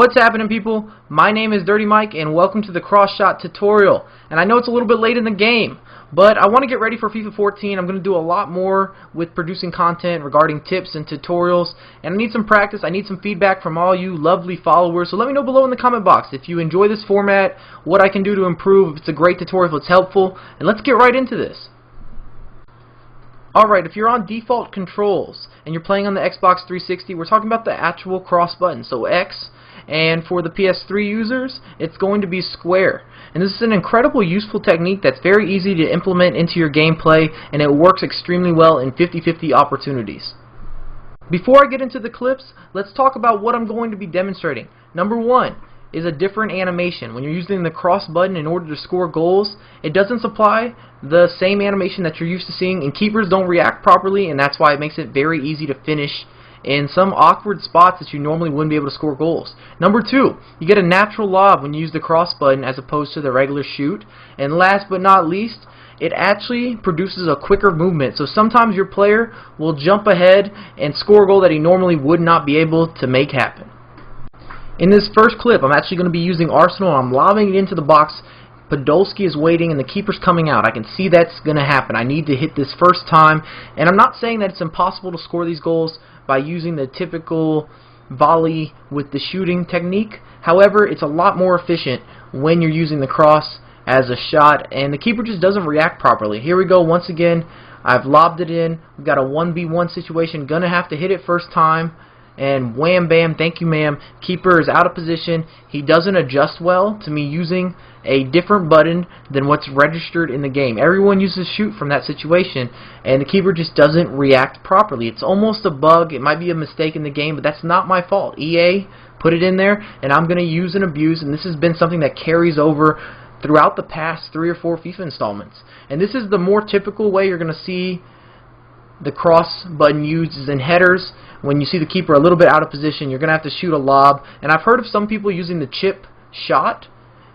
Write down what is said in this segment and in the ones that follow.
What's happening, people? My name is Dirty Mike and welcome to the cross shot tutorial. And I know it's a little bit late in the game, but I want to get ready for FIFA 14. I'm going to do a lot more with producing content regarding tips and tutorials, and I need some practice. I need some feedback from all you lovely followers, so let me know below in the comment box if you enjoy this format, what I can do to improve, if it's a great tutorial, if it's helpful, and let's get right into this. Alright, if you're on default controls and you're playing on the Xbox 360, we're talking about the actual cross button, so X, and for the PS3 users, it's going to be square. And this is an incredible useful technique that's very easy to implement into your gameplay, and it works extremely well in 50-50 opportunities. Before I get into the clips, let's talk about what I'm going to be demonstrating. Number one is a different animation. When you're using the cross button in order to score goals, it doesn't supply the same animation that you're used to seeing, and keepers don't react properly, and that's why it makes it very easy to finish in some awkward spots that you normally wouldn't be able to score goals. Number two, you get a natural lob when you use the cross button as opposed to the regular shoot. And last but not least, it actually produces a quicker movement. So sometimes your player will jump ahead and score a goal that he normally would not be able to make happen. In this first clip, I'm actually going to be using Arsenal. I'm lobbing it into the box. Podolski is waiting and the keeper's coming out. I can see that's going to happen. I need to hit this first time. And I'm not saying that it's impossible to score these goals by using the typical volley with the shooting technique. However, it's a lot more efficient when you're using the cross as a shot, and the keeper just doesn't react properly. Here we go once again. I've lobbed it in. We've got a 1v1 situation. Gonna have to hit it first time. And wham bam, thank you ma'am. Keeper is out of position. He doesn't adjust well to me using a different button than what's registered in the game. Everyone uses shoot from that situation, and the keeper just doesn't react properly. It's almost a bug. It might be a mistake in the game, but that's not my fault. EA put it in there, and I'm going to use and abuse, and this has been something that carries over throughout the past 3 or 4 FIFA installments. And this is the more typical way you're going to see the cross button used is in headers. When you see the keeper a little bit out of position, you're going to have to shoot a lob. And I've heard of some people using the chip shot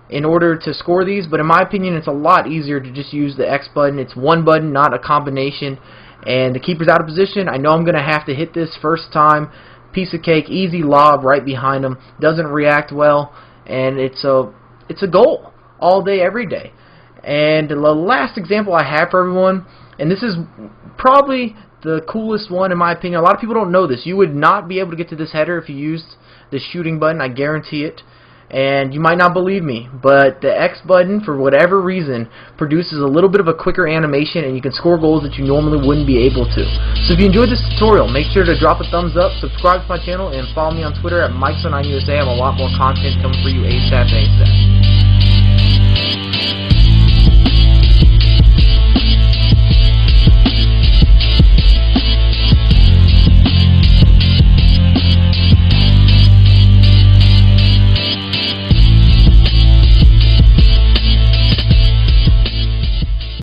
in order to score these, but in my opinion it's a lot easier to just use the X button. It's one button, not a combination. And the keeper's out of position. I know I'm going to have to hit this first time. Piece of cake, easy lob right behind him. Doesn't react well, and it's a goal all day, every day. And the last example I have for everyone, and this is probably the coolest one in my opinion. A lot of people don't know this. You would not be able to get to this header if you used the shooting button, I guarantee it. And you might not believe me, but the X button, for whatever reason, produces a little bit of a quicker animation, and you can score goals that you normally wouldn't be able to. So if you enjoyed this tutorial, make sure to drop a thumbs up, subscribe to my channel, and follow me on Twitter at MikeSon9USA. I have a lot more content coming for you ASAP.